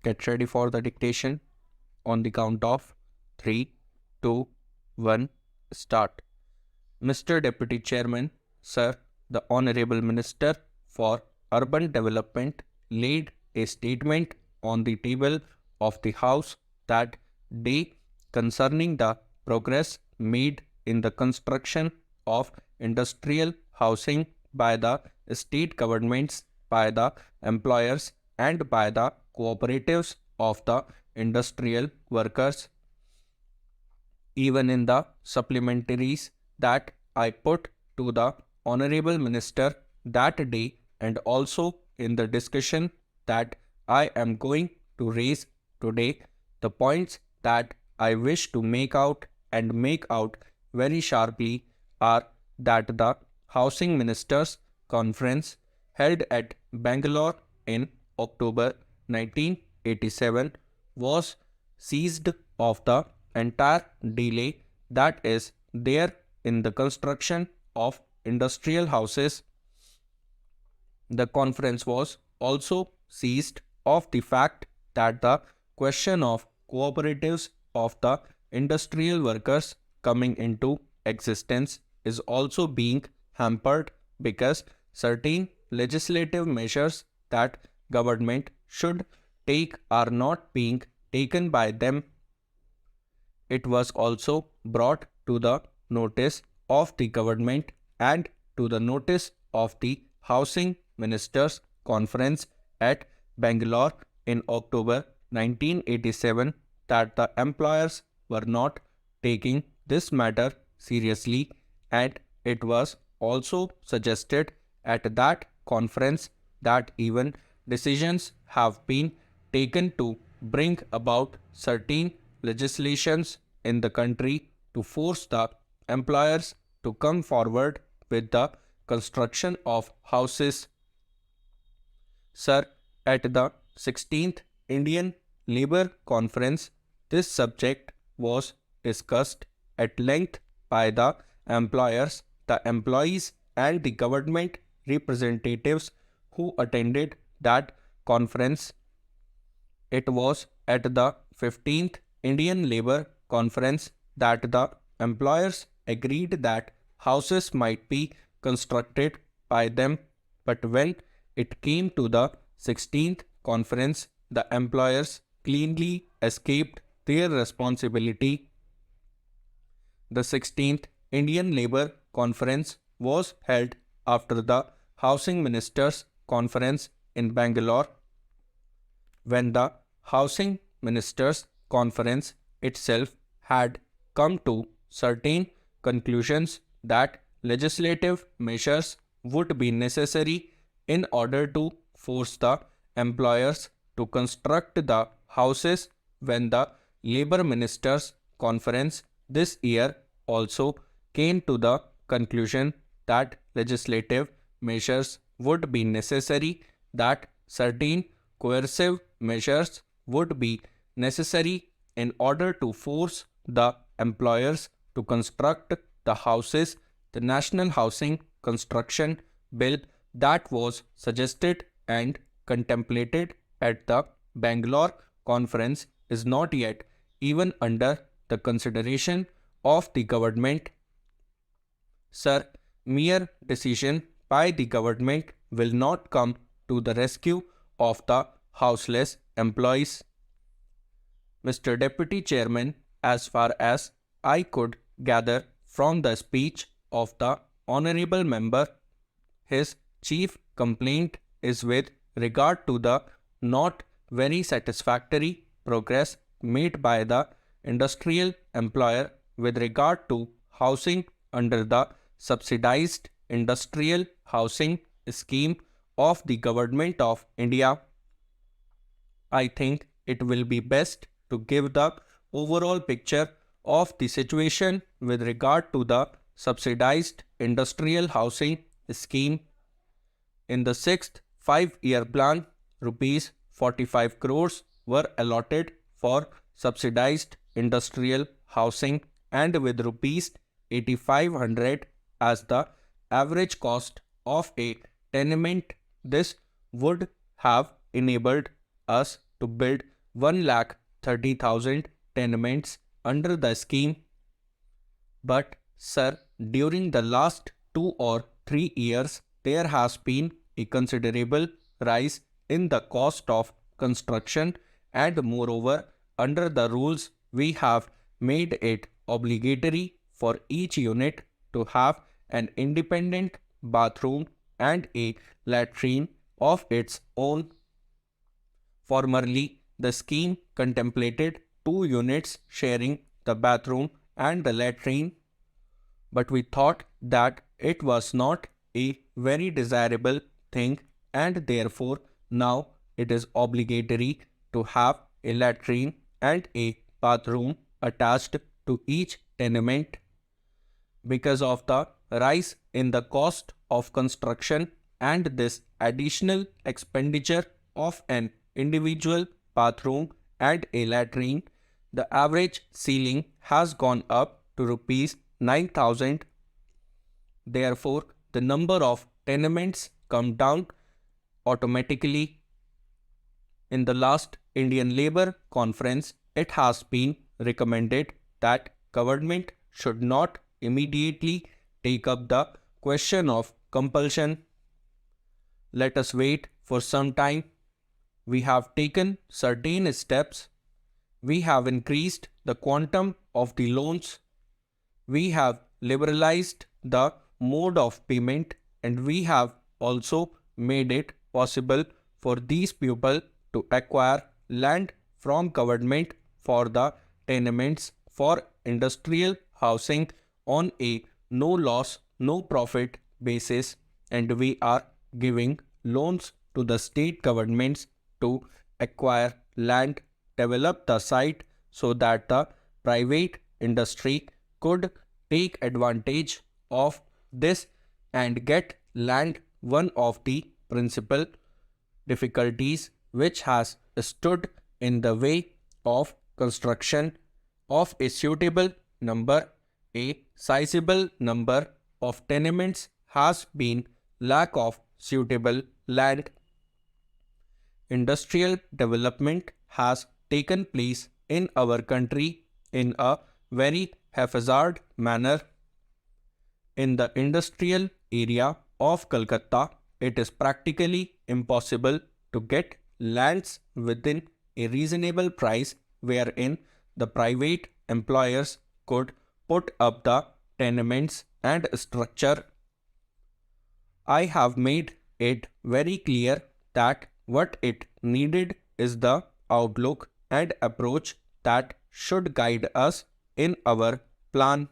Get ready for the dictation. On the count of 3, 2, 1, start. Mr. Deputy Chairman, Sir, the Honorable Minister for Urban Development laid a statement on the table of the House that day concerning the progress made in the construction of industrial housing by the state governments, by the employers, and by the cooperatives of the industrial workers. Even in the supplementaries that I put to the Honorable Minister that day, and also in the discussion that I am going to raise today, the points that I wish to make out and make out very sharply are that the Housing Ministers Conference held at Bangalore in October 1987 was seized of the entire delay that is there in the construction of industrial houses. The conference was also seized of the fact that the question of cooperatives of the industrial workers coming into existence is also being hampered because certain legislative measures that government should take are not being taken by them. It was also brought to the notice of the government and to the notice of the Housing Ministers Conference at Bangalore in October 1987 that the employers were not taking this matter seriously, and it was also suggested at that conference that even decisions have been taken to bring about certain legislations in the country to force the employers to come forward with the construction of houses. Sir, at the 16th Indian Labour Conference, this subject was discussed at length by the employers, the employees, and the government representatives who attended that conference. It was at the 15th Indian Labour Conference that the employers agreed that houses might be constructed by them, but when it came to the 16th conference, the employers cleanly escaped their responsibility. The 16th Indian Labour Conference was held after the Housing Ministers Conference in Bangalore. When the Housing Ministers Conference itself had come to certain conclusions that legislative measures would be necessary in order to force the employers to construct the houses, when the Labour Ministers Conference this year also came to the conclusion that legislative measures would be necessary, that certain coercive measures would be necessary in order to force the employers to construct the houses. The National Housing Construction Bill that was suggested and contemplated at the Bangalore conference is not yet even under the consideration of the government. Sir, mere decision by the government will not come to the rescue of the houseless employees. Mr. Deputy Chairman, as far as I could gather from the speech of the Honorable Member, his chief complaint is with regard to the not very satisfactory progress made by the industrial employer with regard to housing under the subsidized industrial housing scheme of the Government of India. I think it will be best to give the overall picture of the situation with regard to the subsidized industrial housing scheme. In the 6th 5-year plan, Rs 45 crores were allotted for subsidized industrial housing, and with Rs 8,500 as the average cost of a tenement, this would have enabled us to build 1,30,000 tenements under the scheme. But, sir, during the last 2 or 3 years, there has been a considerable rise in the cost of construction, and moreover, under the rules, we have made it obligatory for each unit to have an independent bathroom and a latrine of its own. Formerly, the scheme contemplated 2 units sharing the bathroom and the latrine, but we thought that it was not a very desirable thing, and therefore now it is obligatory to have a latrine and a bathroom attached to each tenement. Because of the rise in the cost of construction and this additional expenditure of an individual bathroom and a latrine, the average ceiling has gone up to rupees 9,000. Therefore, the number of tenements come down automatically. In the last Indian Labour Conference, it has been recommended that government should not immediately take up the question of compulsion. Let us wait for some time. We have taken certain steps. We have increased the quantum of the loans. We have liberalized the mode of payment, and we have also made it possible for these people to acquire land from government for the tenements for industrial housing on a no loss, no profit basis, and we are giving loans to the state governments to acquire land, develop the site so that the private industry could take advantage of this and get land. One of the principal difficulties which has stood in the way of construction of a suitable number, a sizable number of tenements has been lack of suitable land. Industrial development has taken place in our country in a very haphazard manner. In the industrial area of Calcutta, it is practically impossible to get lands within a reasonable price wherein the private employers could put up the tenements and structure. I have made it very clear that what it needed is the outlook and approach that should guide us in our plan.